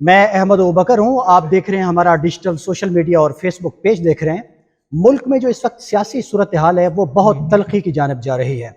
میں احمد ابوبکر ہوں. آپ دیکھ رہے ہیں ہمارا ڈیجیٹل سوشل میڈیا اور فیس بک پیج دیکھ رہے ہیں. ملک میں جو اس وقت سیاسی صورتحال ہے وہ بہت تلخی کی جانب جا رہی ہے.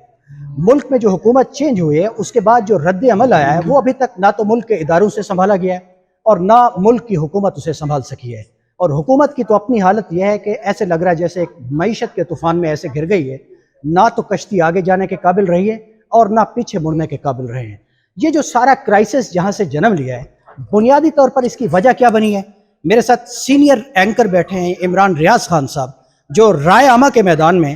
ملک میں جو حکومت چینج ہوئی ہے اس کے بعد جو رد عمل آیا ہے وہ ابھی تک نہ تو ملک کے اداروں سے سنبھالا گیا ہے اور نہ ملک کی حکومت اسے سنبھال سکی ہے. اور حکومت کی تو اپنی حالت یہ ہے کہ ایسے لگ رہا ہے جیسے ایک معیشت کے طوفان میں ایسے گر گئی ہے. نہ تو کشتی آگے جانے کے قابل رہی ہے اور نہ پیچھے مڑنے کے قابل رہے ہیں. یہ جو سارا کرائسس جہاں سے جنم لیا ہے بنیادی طور پر اس کی وجہ کیا بنی ہے؟ میرے ساتھ سینئر اینکر بیٹھے ہیں عمران ریاض خان صاحب جو رائے عامہ کے میدان میں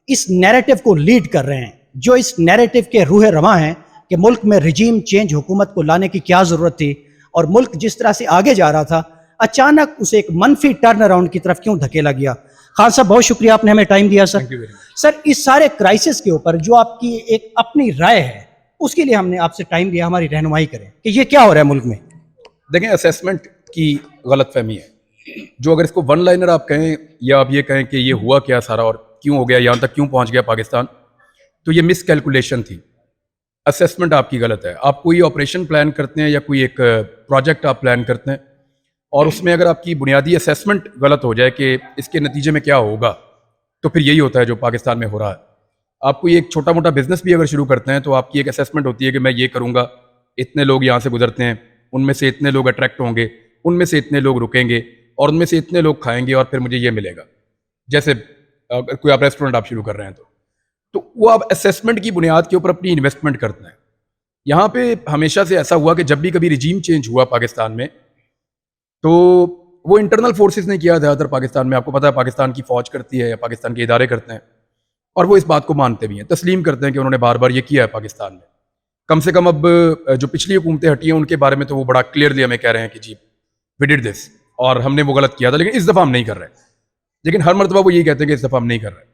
اس نیریٹو کو لیڈ کر رہے ہیں, جو اس نیریٹو کے روح رواں ہیں کہ ملک میں رجیم چینج حکومت کو لانے کی کیا ضرورت تھی اور ملک جس طرح سے آگے جا رہا تھا اچانک اسے ایک منفی ٹرن اراؤنڈ کی طرف کیوں دھکیلا گیا. خان صاحب بہت شکریہ آپ نے ہمیں ٹائم دیا سر. سر اس سارے کرائسس کے اوپر جو آپ کی ایک اپنی رائے ہے اس کے لیے ہم نے آپ سے ٹائم لیا, ہماری رہنمائی کریں کہ یہ کیا ہو رہا ہے ملک میں. دیکھیں اسیسمنٹ کی غلط فہمی ہے جو اگر اس کو ون لائنر آپ کہیں یا آپ یہ کہیں کہ یہ ہوا کیا سارا اور کیوں ہو گیا, یہاں تک کیوں پہنچ گیا پاکستان, تو یہ مس کیلکولیشن تھی. اسیسمنٹ آپ کی غلط ہے. آپ کوئی آپریشن پلان کرتے ہیں یا کوئی ایک پروجیکٹ آپ پلان کرتے ہیں اور اس میں اگر آپ کی بنیادی اسیسمنٹ غلط ہو جائے کہ اس کے نتیجے میں کیا ہوگا, تو پھر یہی ہوتا ہے جو پاکستان میں ہو رہا ہے. آپ کوئی ایک چھوٹا موٹا بزنس بھی اگر شروع کرتے ہیں تو آپ کی ایک اسیسمنٹ ہوتی ہے کہ میں یہ کروں گا, اتنے لوگ یہاں سے گزرتے ہیں, ان میں سے اتنے لوگ اٹریکٹ ہوں گے, ان میں سے اتنے لوگ رکیں گے اور ان میں سے اتنے لوگ کھائیں گے اور پھر مجھے یہ ملے گا. جیسے کوئی آپ ریسٹورنٹ آپ شروع کر رہے ہیں تو وہ آپ اسیسمنٹ کی بنیاد کے اوپر اپنی انویسٹمنٹ کرتے ہیں. یہاں پہ ہمیشہ سے ایسا ہوا کہ جب بھی کبھی رجیم چینج ہوا پاکستان میں تو وہ انٹرنل فورسز نے کیا زیادہ تر پاکستان میں. آپ کو پتہ ہے پاکستان کی فوج کرتی ہے یا پاکستان کے ادارے کرتے ہیں اور وہ اس بات کو مانتے بھی ہیں, تسلیم کرتے ہیں کہ انہوں نے بار بار یہ کیا ہے پاکستان میں. کم سے کم اب جو پچھلی حکومتیں ہٹی ہیں ان کے بارے میں تو وہ بڑا کلیئرلی ہمیں کہہ رہے ہیں کہ جی وی ڈڈ دس اور ہم نے وہ غلط کیا تھا لیکن اس دفعہ ہم نہیں کر رہے. لیکن ہر مرتبہ وہ یہی کہتے ہیں کہ اس دفعہ ہم نہیں کر رہے.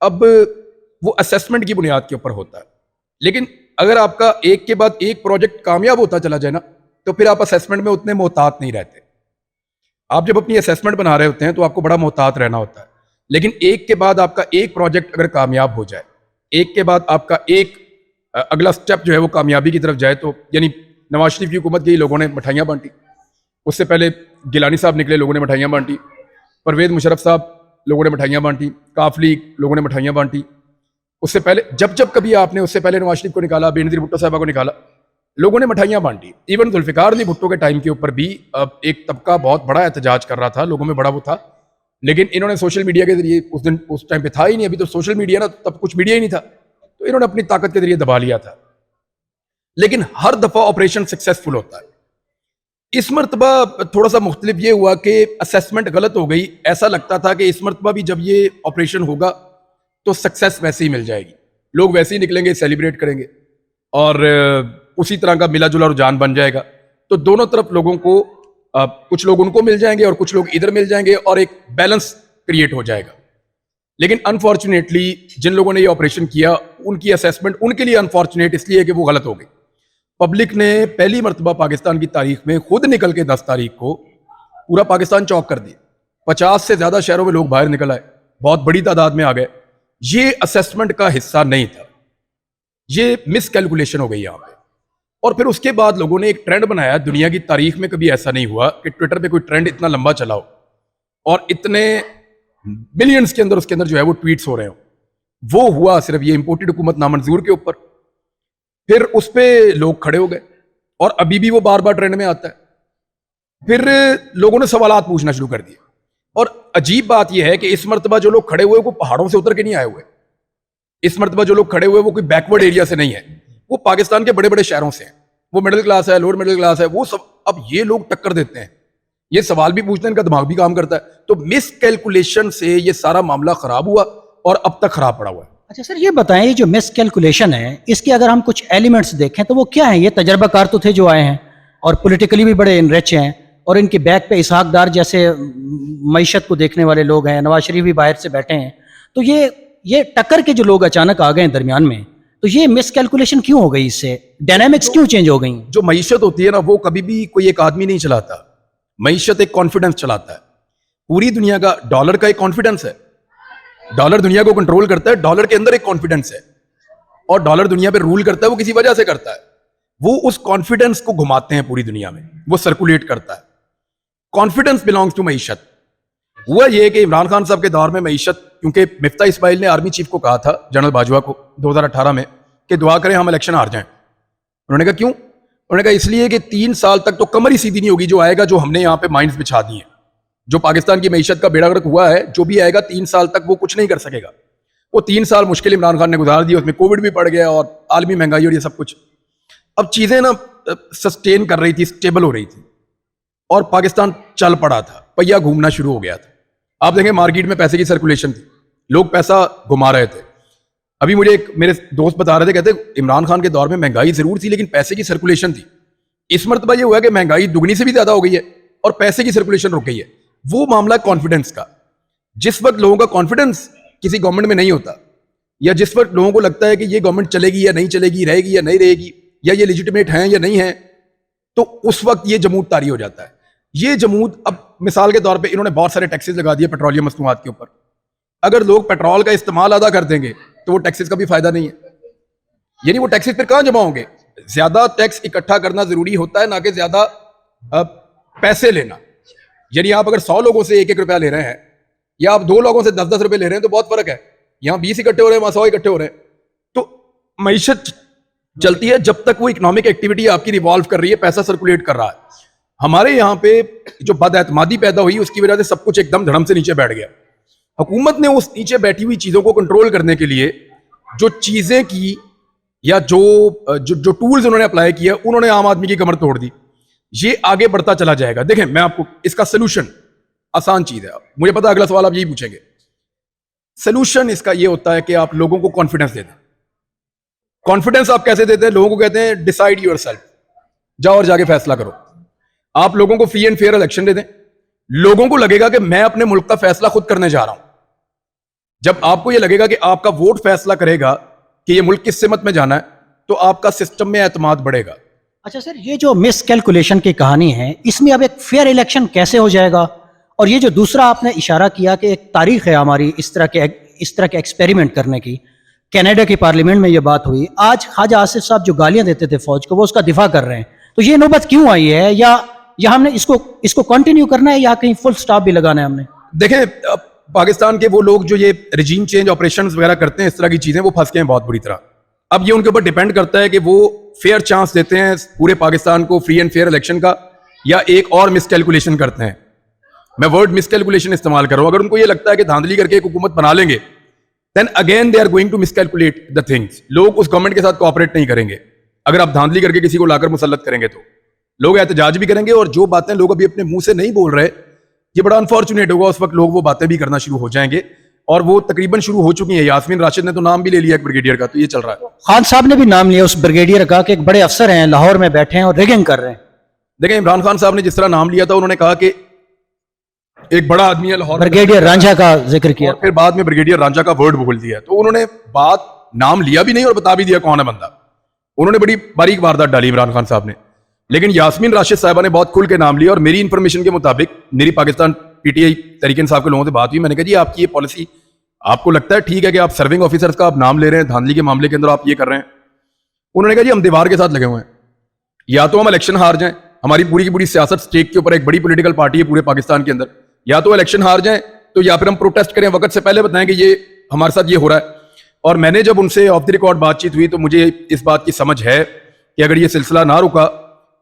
اب وہ اسیسمنٹ کی بنیاد کے اوپر ہوتا ہے. لیکن اگر آپ کا ایک کے بعد ایک پروجیکٹ کامیاب ہوتا چلا جائے نا تو پھر آپ اسیسمنٹ میں اتنے محتاط نہیں رہتے. آپ جب اپنی اسیسمنٹ بنا رہے ہوتے ہیں تو آپ کو بڑا محتاط رہنا ہوتا ہے. لیکن ایک کے بعد آپ کا ایک پروجیکٹ اگر کامیاب ہو جائے, ایک کے بعد آپ کا ایک اگلا سٹیپ جو ہے وہ کامیابی کی طرف جائے, تو یعنی نواز شریف کی حکومت کے لوگوں نے مٹھائیاں بانٹی, اس سے پہلے گیلانی صاحب نکلے لوگوں نے مٹھائیاں بانٹی, پرویز مشرف صاحب لوگوں نے مٹھائیاں بانٹی, کاف لیگ لوگوں نے مٹھائیاں بانٹی. اس سے پہلے جب کبھی آپ نے اس سے پہلے نواز شریف کو نکالا, بینظیر بھٹو صاحبہ کو نکالا, لوگوں نے مٹھائیاں بانٹی. ایون ذوالفقار علی بھٹو کے ٹائم کے اوپر بھی ایک طبقہ بہت بڑا احتجاج کر رہا تھا, لوگوں میں بڑا وہ تھا, لیکن انہوں نے سوشل میڈیا کے ذریعے اس ٹائم پہ تھا ہی نہیں, ابھی تو سوشل میڈیا نا, تب کچھ میڈیا ہی نہیں تھا, تو انہوں نے اپنی طاقت کے ذریعے دبا لیا تھا. لیکن ہر دفعہ آپریشن سکسیسفل ہوتا ہے. اس مرتبہ تھوڑا سا مختلف یہ ہوا کہ اسیسمنٹ غلط ہو گئی. ایسا لگتا تھا کہ اس مرتبہ بھی جب یہ آپریشن ہوگا تو سکسیس ویسے ہی مل جائے گی, لوگ ویسے ہی نکلیں گے, سیلیبریٹ کریں گے اور اسی طرح کا ملا جلا رجحان بن جائے گا. تو دونوں طرف لوگوں کو کچھ لوگ ان کو مل جائیں گے اور کچھ لوگ ادھر مل جائیں گے اور ایک بیلنس کریٹ ہو جائے گا. لیکن انفارچونیٹلی جن لوگوں نے یہ آپریشن کیا ان کی اسیسمنٹ ان کے لیے انفارچونیٹ اس لیے کہ وہ غلط ہو گئی. پبلک نے پہلی مرتبہ پاکستان کی تاریخ میں خود نکل کے 10 تاریخ کو پورا پاکستان چوک کر دیا. 50 سے زیادہ شہروں میں لوگ باہر نکل آئے, بہت بڑی تعداد میں آ گئے. یہ اسیسمنٹ کا حصہ نہیں تھا, یہ مس کیلکولیشن ہو گئی یہاں پہ. اور پھر اس کے بعد لوگوں نے ایک ٹرینڈ بنایا, دنیا کی تاریخ میں کبھی ایسا نہیں ہوا کہ ٹویٹر پہ کوئی ٹرینڈ اتنا لمبا چلا ہو اور اتنے ملینز کے اندر اس کے اندر جو ہے وہ ٹویٹس ہو رہے ہوں. وہ ہوا صرف یہ امپورٹڈ حکومت نامنظور کے اوپر. پھر اس پہ لوگ کھڑے ہو گئے اور ابھی بھی وہ بار بار ٹرینڈ میں آتا ہے. پھر لوگوں نے سوالات پوچھنا شروع کر دیے. اور عجیب بات یہ ہے کہ اس مرتبہ جو لوگ کھڑے ہوئے وہ پہاڑوں سے اتر کے نہیں آئے ہوئے. اس مرتبہ جو لوگ کھڑے ہوئے وہ کوئی بیکورڈ ایریا سے نہیں ہے, وہ پاکستان کے بڑے بڑے شہروں سے ہیں. وہ مڈل کلاس ہے, لوور مڈل کلاس ہے, وہ سب. اب یہ لوگ ٹکر دیتے ہیں, یہ سوال بھی پوچھتے ہیں, ان کا دماغ بھی کام کرتا ہے. تو مس کیلکولیشن سے یہ سارا معاملہ خراب ہوا اور اب تک خراب پڑا ہوا ہے. اچھا سر یہ بتائیں, یہ جو مس کیلکولیشن ہے اس کے اگر ہم کچھ ایلیمنٹس دیکھیں تو وہ کیا ہیں؟ یہ تجربہ کار تو تھے جو آئے ہیں اور پولیٹیکلی بھی بڑے انریچ ہیں اور ان کے بیک پہ اسحاق ڈار جیسے معیشت کو دیکھنے والے لوگ ہیں, نواز شریف بھی باہر سے بیٹھے ہیں. تو یہ ٹکر کے جو لوگ اچانک آ گئے ہیں درمیان میں, تو یہ مس کیلکولیشن کیوں ہو گئی؟ اس سے ڈائنامکس کیوں چینج ہو گئی؟ جو معیشت ہوتی ہے نا وہ کبھی بھی کوئی ایک آدمی نہیں چلاتا, معیشت ایک کانفیڈنس چلاتا ہے. پوری دنیا کا ڈالر کا ایک کانفیڈنس ہے, ڈالر دنیا کو کنٹرول کرتا ہے, ڈالر کے اندر ایک کانفیڈنس ہے اور ڈالر دنیا پہ رول کرتا ہے, وہ کسی وجہ سے کرتا ہے. وہ اس کانفیڈنس کو گھماتے ہیں پوری دنیا میں, وہ سرکولیٹ کرتا ہے. کانفیڈنس بلانگس ٹو معیشت. ہوا یہ کہ عمران خان صاحب کے دور میں معیشت, کیونکہ مفتاح اسماعیل نے آرمی چیف کو کہا تھا, جنرل باجوہ کو 2018 میں, کہ دعا کریں ہم الیکشن ہار جائیں. انہوں نے کہا کیوں؟ انہوں نے کہا اس لیے کہ 3 سال تک تو کمر ہی سیدھی نہیں ہوگی جو آئے گا, جو ہم نے یہاں پہ مائنڈز بچھا دی ہیں, جو پاکستان کی معیشت کا بیڑا غرق ہوا ہے, جو بھی آئے گا 3 سال تک وہ کچھ نہیں کر سکے گا. وہ 3 سال مشکل عمران خان نے گزار دی, اس میں کووڈ بھی پڑ گیا اور عالمی مہنگائی اور یہ سب کچھ. اب چیزیں نا سسٹین کر رہی تھی, اسٹیبل ہو رہی تھی, اور پاکستان چل پڑا تھا, پہیا گھومنا شروع ہو گیا تھا. آپ دیکھیں مارکیٹ میں پیسے کی سرکولیشن تھی, لوگ پیسہ گھما رہے تھے. ابھی مجھے ایک میرے دوست بتا رہے تھے, کہتے عمران خان کے دور میں مہنگائی ضرور تھی لیکن پیسے کی سرکولیشن تھی. اس مرتبہ یہ ہوا کہ مہنگائی دگنی سے بھی زیادہ ہو گئی ہے اور پیسے کی سرکولیشن رک گئی ہے. وہ معاملہ کانفیڈنس کا. جس وقت لوگوں کا کانفیڈنس کسی گورنمنٹ میں نہیں ہوتا, یا جس وقت لوگوں کو لگتا ہے کہ یہ گورنمنٹ چلے گی یا نہیں چلے گی, رہے گی یا نہیں رہے گی, یا یہ لیجیٹمیٹ ہیں یا نہیں ہیں, تو اس وقت یہ جمود طاری ہو جاتا ہے. یہ جمود, اب مثال کے طور پہ انہوں نے بہت سارے ٹیکسز لگا دیے پیٹرولیم مصنوعات کے اوپر. اگر لوگ پیٹرول کا استعمال ادا کر دیں گے تو وہ ٹیکسز کا بھی فائدہ نہیں ہے. یعنی وہ ٹیکسز پھر کہاں جمع ہوں گے؟ زیادہ ٹیکس اکٹھا کرنا ضروری ہوتا ہے, نہ کہ زیادہ پیسے لینا. یعنی آپ اگر 100 لوگوں سے 1-1 روپیہ لے رہے ہیں, یا آپ 2 لوگوں سے 10-10 روپے لے رہے ہیں, تو بہت فرق ہے. یہاں 20 اکٹھے ہو رہے ہیں, وہاں 100 اکٹھے ہو رہے ہیں. تو معیشت چلتی ہے جب تک وہ اکنامک ایکٹیویٹی آپ کی ریوالو کر رہی ہے, پیسہ سرکولیٹ کر رہا ہے. ہمارے یہاں پہ جو بد اعتمادی پیدا ہوئی, اس کی وجہ سے سب کچھ ایک دم دھڑم سے نیچے بیٹھ گیا. حکومت نے اس نیچے بیٹھی ہوئی چیزوں کو کنٹرول کرنے کے لیے جو چیزیں کی, یا جو ٹولز انہوں نے اپلائی کیا, انہوں نے عام آدمی کی کمر توڑ دی. یہ آگے بڑھتا چلا جائے گا. دیکھیں میں آپ کو اس کا سلوشن, آسان چیز ہے, مجھے پتا اگلا سوال آپ یہی پوچھیں گے. سلوشن اس کا یہ ہوتا ہے کہ آپ لوگوں کو کانفیڈنس دے دیں. کانفیڈنس آپ کیسے دیتے ہیں؟ لوگوں کو کہتے ہیں ڈیسائیڈ یور سیلف, جاؤ اور جا کے فیصلہ کرو. آپ لوگوں کو فری اینڈ فیئر الیکشن دے دیں, لوگوں کو لگے گا کہ میں اپنے ملک کا فیصلہ خود کرنے جا رہا ہوں. جب آپ کو یہ لگے گا کہ آپ کا ووٹ فیصلہ کرے گا کہ یہ ملک کس سمت میں جانا ہے, تو آپ کا سسٹم میں اعتماد بڑھے گا. اچھا سر, یہ جو مس کیلکولیشن کی کہانی ہے, اس میں اب ایک فیئر الیکشن کیسے ہو جائے گا؟ اور یہ جو دوسرا آپ نے اشارہ کیا کہ ایک تاریخ ہے ہماری اس طرح کے ایکسپیریمنٹ کرنے کی, کینیڈا کی پارلیمنٹ میں یہ بات ہوئی. آج خواجہ آصف صاحب جو گالیاں دیتے تھے فوج کو, وہ اس کا دفاع کر رہے ہیں. تو یہ نوبت کیوں آئی ہے, یا ہم نے اس کو کنٹینیو کرنا ہے, یا کہیں فل سٹاپ بھی لگانا ہے ہم نے؟ دیکھیں پاکستان کے وہ لوگ جو یہ ریجیم چینج آپریشنز وغیرہ کرتے ہیں, اس طرح کی چیزیں, وہ پھنس گئے ہیں بہت بری طرح. اب یہ ان کے اوپر ڈیپینڈ کرتا ہے کہ وہ فیئر چانس دیتے ہیں پورے پاکستان کو فری اینڈ فیئر الیکشن کا, یا ایک اور مس کیلکولیشن کرتے ہیں. میں ورڈ مس کیلکولیشن استعمال کر رہا ہوں. اگر ان کو یہ لگتا ہے کہ دھاندلی کر کے ایک حکومت بنا لیں گے, then again they are going to miscalculate the things. لوگ اس گورنمنٹ کے ساتھ کوآپریٹ نہیں کریں گے. اگر آپ دھاندلی کر کے کسی کو لا کر مسلط کریں گے تو لوگ احتجاج بھی کریں گے, اور جو باتیں لوگ ابھی اپنے منہ سے نہیں بول رہے, یہ بڑا انفارچونیٹ ہوگا, اس وقت لوگ وہ باتیں بھی کرنا شروع ہو جائیں گے, اور وہ تقریباً شروع ہو چکی ہیں. یاسمین راشد نے تو نام بھی لے لیا ایک بریگیڈیئر کا, تو یہ چل رہا ہے. خان صاحب نے بھی نام لیا اس بریگیڈیئر کا کہ ایک بڑے افسر ہیں, لاہور میں بیٹھے ہیں اور ریگنگ کر رہے ہیں. دیکھیں عمران خان صاحب نے جس طرح نام لیا تھا, انہوں نے کہا کہ ایک بڑا آدمی ہے لاہور, بریگیڈیئر رانجھا کا ذکر کیا, اور پھر بعد میں بریگیڈیئر رانجھا کا ورڈ بول دیا. تو انہوں نے بات نام لیا بھی نہیں اور بتا بھی دیا کون ہے بندہ. انہوں نے بڑی باریک واردات ڈالی عمران خان صاحب نے. لیکن یاسمین راشد صاحبہ نے بہت کھل کے نام لیا, اور میری انفارمیشن کے مطابق, میری Pakistan P T I Tehreek Insaf کے لوگوں سے بات ہوئی, میں نے کہا جی آپ کی یہ پالیسی, آپ کو لگتا ہے ٹھیک ہے کہ آپ سرونگ آفیسرز کا آپ نام لے رہے ہیں, دھاندلی کے معاملے کے اندر آپ یہ کر رہے ہیں؟ انہوں نے کہا جی ہم دیوار کے ساتھ لگے ہوئے ہیں, یا تو ہم الیکشن ہار جائیں, ہماری پوری کی پوری سیاست اسٹیک کے اوپر ایک بڑی پولیٹیکل پارٹی ہے پورے پاکستان کے اندر, یا تو الیکشن ہار جائیں, تو یا پھر ہم پروٹیسٹ کریں, وقت سے پہلے بتائیں کہ یہ ہمارے ساتھ یہ ہو رہا ہے. اور میں نے جب ان سے آف دی ریکارڈ بات چیت ہوئی, تو مجھے اس بات کی سمجھ ہے کہ اگر یہ سلسلہ نہ رکا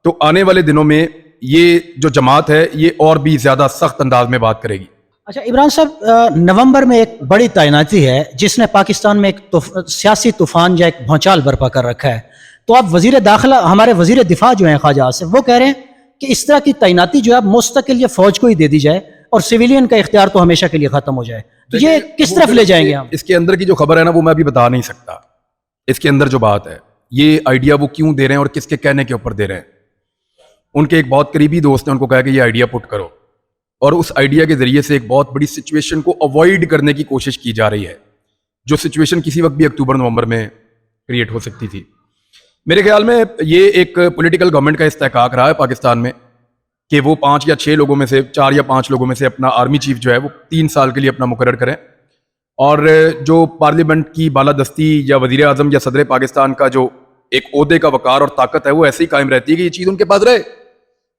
تو آنے والے دنوں میں یہ جو جماعت ہے یہ اور بھی زیادہ سخت انداز میں بات کرے گی. اچھا عمران صاحب, نومبر میں ایک بڑی تعیناتی ہے جس نے پاکستان میں ایک سیاسی طوفان یا ایک بھونچال برپا کر رکھا ہے. تو آپ وزیر داخلہ, ہمارے وزیر دفاع جو ہیں خواجہ آصف, وہ کہہ رہے ہیں کہ اس طرح کی تعیناتی جو ہے مستقل یہ فوج کو ہی دے دی جائے, اور سویلین کا اختیار تو ہمیشہ کے لیے ختم ہو جائے. تو یہ کس طرف لے جائیں گے ہم؟ اس کے اندر کی جو خبر ہے نا, وہ میں ابھی بتا نہیں سکتا. اس کے اندر جو بات ہے, یہ آئیڈیا وہ کیوں دے رہے ہیں اور کس کے کہنے کے اوپر دے رہے ہیں. ان کے ایک بہت قریبی دوست نے ان کو کہا کہ یہ آئیڈیا پٹ کرو, اور اس آئیڈیا کے ذریعے سے ایک بہت بڑی سچویشن کو اوائڈ کرنے کی کوشش کی جا رہی ہے, جو سچویشن کسی وقت بھی اکتوبر نومبر میں کریٹ ہو سکتی تھی. میرے خیال میں یہ ایک پولیٹیکل گورنمنٹ کا استحقاق رہا ہے پاکستان میں کہ وہ 5 یا 6 لوگوں میں سے, 4 یا 5 لوگوں میں سے اپنا آرمی چیف جو ہے وہ 3 سال کے لیے اپنا مقرر کریں, اور جو پارلیمنٹ کی بالادستی یا وزیر اعظم یا صدر پاکستان کا جو ایک عہدے کا وقار اور طاقت ہے وہ ایسے ہی قائم رہتی ہے کہ یہ چیز ان کے پاس رہے.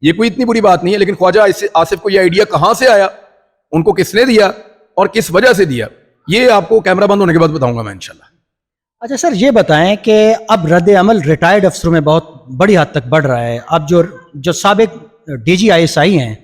یہ کوئی اتنی بری بات نہیں ہے. لیکن خواجہ آصف کو یہ آئیڈیا کہاں سے آیا, ان کو کس نے دیا اور کس وجہ سے دیا, یہ آپ کو کیمرہ بند ہونے کے بعد بتاؤں گا میں انشاءاللہ. اچھا سر یہ بتائیں کہ اب رد عمل ریٹائرڈ افسروں میں بہت بڑی حد تک بڑھ رہا ہے. اب جو سابق D G I S I ہیں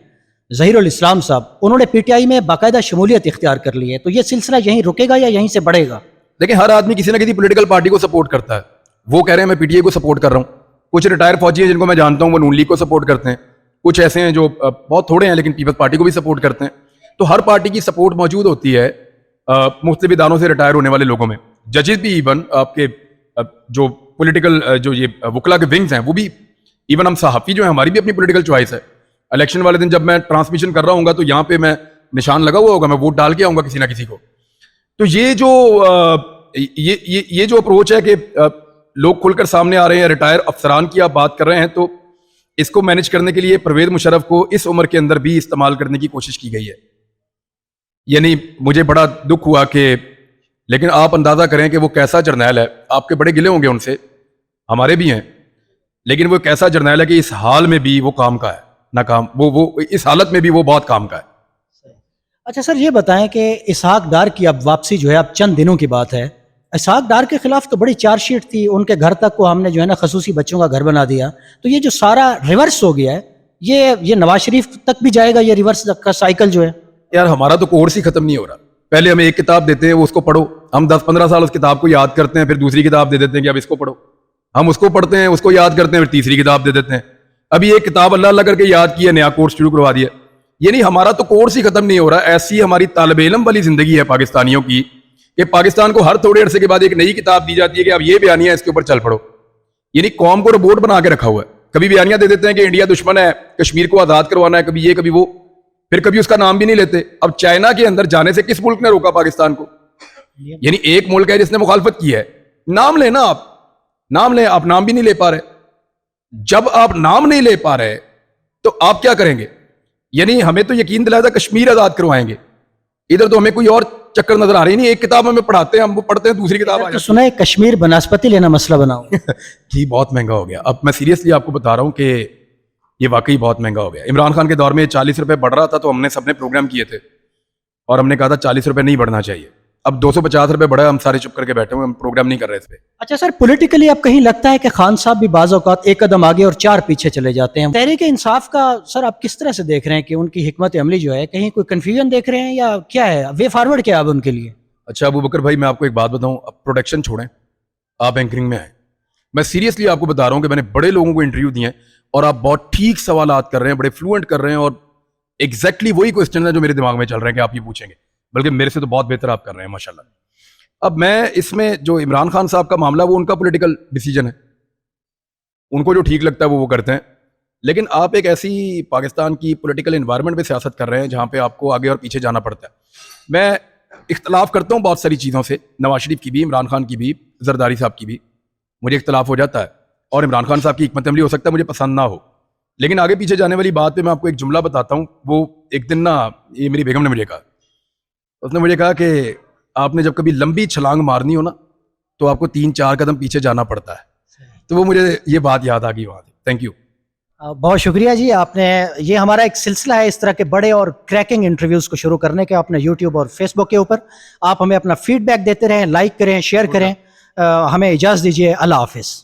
ظہیر الاسلام صاحب, انہوں نے پی ٹی آئی میں باقاعدہ شمولیت اختیار کر لی ہے, تو یہ سلسلہ یہیں رکے گا یا یہیں سے بڑھے گا؟ دیکھیں ہر آدمی کسی نہ کسی پولیٹیکل پارٹی کو سپورٹ کرتا ہے. وہ کہہ رہے ہیں میں پی ٹی آئی کو سپورٹ کر رہا ہوں. کچھ ریٹائر فوجی ہیں جن کو میں جانتا ہوں وہ نون لیگ کو سپورٹ کرتے ہیں. کچھ ایسے ہیں جو بہت تھوڑے ہیں لیکن پیپلز پارٹی کو بھی سپورٹ کرتے ہیں. تو ہر پارٹی کی سپورٹ موجود ہوتی ہے مختلف اداروں سے ریٹائر ہونے والے لوگوں میں. ججز بھی ایون آپ کے جو پولیٹیکل جو یہ وکلا کے ونگز ہیں وہ بھی, ایون ہم صحافی جو ہیں ہماری بھی اپنی پولیٹیکل چوائس ہے. الیکشن والے دن جب میں ٹرانسمیشن کر رہا ہوں گا تو یہاں پہ میں نشان لگا ہوا ہوگا, میں ووٹ ڈال کے آؤں گا کسی نہ کسی کو. تو یہ جو اپروچ ہے کہ لوگ کھل کر سامنے آ رہے ہیں, ریٹائر افسران کی آپ بات کر رہے ہیں, تو اس کو مینج کرنے کے لیے پرویز مشرف کو اس عمر کے اندر بھی استعمال کرنے کی کوشش کی گئی ہے. یعنی مجھے بڑا دکھ ہوا کہ, لیکن آپ اندازہ کریں کہ وہ کیسا جرنیل ہے. آپ کے بڑے گلے ہوں گے ان سے, ہمارے بھی ہیں, لیکن وہ کیسا جرنیل ہے کہ اس حال میں بھی وہ کام کا ہے, ناکام وہ اس حالت میں بھی وہ بہت کام کا ہے. اچھا سر یہ بتائیں کہ اسحاق ڈار کی اب واپسی جو ہے اب چند دنوں کی بات ہے. اسحاق ڈار کے خلاف تو بڑی چارج شیٹ تھی, ان کے گھر تک کو ہم نے جو ہے نا خصوصی بچوں کا گھر بنا دیا. تو یہ جو سارا ریورس ہو گیا ہے, یہ نواز شریف تک بھی جائے گا یہ ریورس کا سائیکل جو ہے؟ یار ہمارا تو کورس ہی ختم نہیں ہو رہا. پہلے ہمیں ایک کتاب دیتے ہیں وہ اس کو پڑھو, ہم 10-15 سال اس کتاب کو یاد کرتے ہیں, پھر دوسری کتاب دے دیتے ہیں کہ اب اس کو پڑھو. ہم اس کو پڑھتے ہیں, اس کو یاد کرتے ہیں, پھر تیسری کتاب دے دیتے ہیں. ابھی ایک کتاب اللہ اللہ کر کے یاد کی ہے, نیا کورس شروع کروا دیا. یعنی ہمارا تو کورس ہی ختم نہیں ہو رہا. ایسی ہماری طالب علم والی زندگی ہے پاکستانیوں کی کہ پاکستان کو ہر تھوڑے عرصے کے بعد ایک نئی کتاب دی جاتی ہے کہ اب یہ بیانیہ ہے, اس کے اوپر چل پڑو. یعنی قوم کو روبوٹ بنا کے رکھا ہوا ہے. کبھی بیانیہ دے دیتے ہیں کہ انڈیا دشمن ہے, کشمیر کو آزاد کروانا ہے, کبھی یہ کبھی وہ, پھر کبھی اس کا نام بھی نہیں لیتے. اب چائنا کے اندر جانے سے کس ملک نے روکا پاکستان کو؟ یعنی ایک ملک ہے جس نے مخالفت کی ہے. نام لیں نا, آپ نام لیں, آپ نام بھی نہیں لے پا رہے. جب آپ نام نہیں لے پا رہے تو آپ کیا کریں گے؟ یعنی ہمیں تو یقین دلایا تھا کشمیر آزاد کروائیں گے, ادھر تو ہمیں کوئی اور چکر نظر آ رہی نہیں. ایک کتاب ہمیں پڑھاتے ہیں, ہم وہ پڑھتے ہیں, دوسری کتاب تو سنا ہے کشمیر بناسپتی لینا مسئلہ بناؤ. جی بہت مہنگا ہو گیا. اب میں سیریسلی آپ کو بتا رہا ہوں کہ یہ واقعی بہت مہنگا ہو گیا. عمران خان کے دور میں 40 روپے بڑھ رہا تھا تو ہم نے سب نے پروگرام کیے تھے اور ہم نے کہا تھا 40 روپے نہیں بڑھنا چاہیے. اب 250 روپے بڑھا, ہم سارے چپ کر کے بیٹھے ہوئے, ہم پروگرام نہیں کر رہے اس پہ. اچھا سر پولیٹیکلی اب کہیں لگتا ہے کہ خان صاحب بھی بعض اوقات ایک قدم آگے اور 4 پیچھے چلے جاتے ہیں. تحریک انصاف کا سر آپ کس طرح سے دیکھ رہے ہیں کہ ان کی حکمت عملی جو ہے, کہیں کوئی کنفیوژن دیکھ رہے ہیں یا کیا ہے, وے فارورڈ کیا اب ان کے لیے؟ اچھا ابو بکر بھائی, میں آپ کو ایک بات بتاؤں, اب پروڈکشن چھوڑیں, آپ اینکرنگ میں آئیں. میں سیریسلی آپ کو بتا رہا ہوں کہ میں نے بڑے لوگوں کو انٹرویو دیے ہیں اور آپ بہت ٹھیک سوالات کر رہے ہیں, بڑے فلوئنٹ کر رہے ہیں, اور ایگزیکٹلی وہی کوسچن ہیں جو میرے دماغ میں چل رہے ہیں کہ آپ یہ پوچھیں گے, بلکہ میرے سے تو بہت بہتر آپ کر رہے ہیں ماشاءاللہ. اب میں اس میں جو عمران خان صاحب کا معاملہ وہ ان کا پولیٹیکل ڈیسیجن ہے, ان کو جو ٹھیک لگتا ہے وہ کرتے ہیں. لیکن آپ ایک ایسی پاکستان کی پولیٹیکل انوائرمنٹ پہ سیاست کر رہے ہیں جہاں پہ آپ کو آگے اور پیچھے جانا پڑتا ہے. میں اختلاف کرتا ہوں بہت ساری چیزوں سے, نواز شریف کی بھی, عمران خان کی بھی, زرداری صاحب کی بھی, مجھے اختلاف ہو جاتا ہے. اور عمران خان صاحب کی حکمت عملی ہو سکتا ہے مجھے پسند نہ ہو, لیکن آگے پیچھے جانے والی بات پہ میں آپ کو ایک جملہ بتاتا ہوں. وہ ایک دن نا, یہ میری بیگم نے مجھے کہا, اس نے مجھے کہا کہ آپ نے جب کبھی لمبی چھلانگ مارنی ہو نا تو آپ کو 3-4 قدم پیچھے جانا پڑتا ہے. تو وہ مجھے یہ بات یاد آ گئی وہاں سے. Thank you. بہت شکریہ جی. آپ نے یہ ہمارا ایک سلسلہ ہے اس طرح کے بڑے اور کریکنگ انٹرویوز کو شروع کرنے کے اپنے یوٹیوب اور فیس بک کے اوپر. آپ ہمیں اپنا فیڈ بیک دیتے رہیں, لائک کریں, شیئر کریں. ہمیں اجازت دیجیے. اللہ حافظ.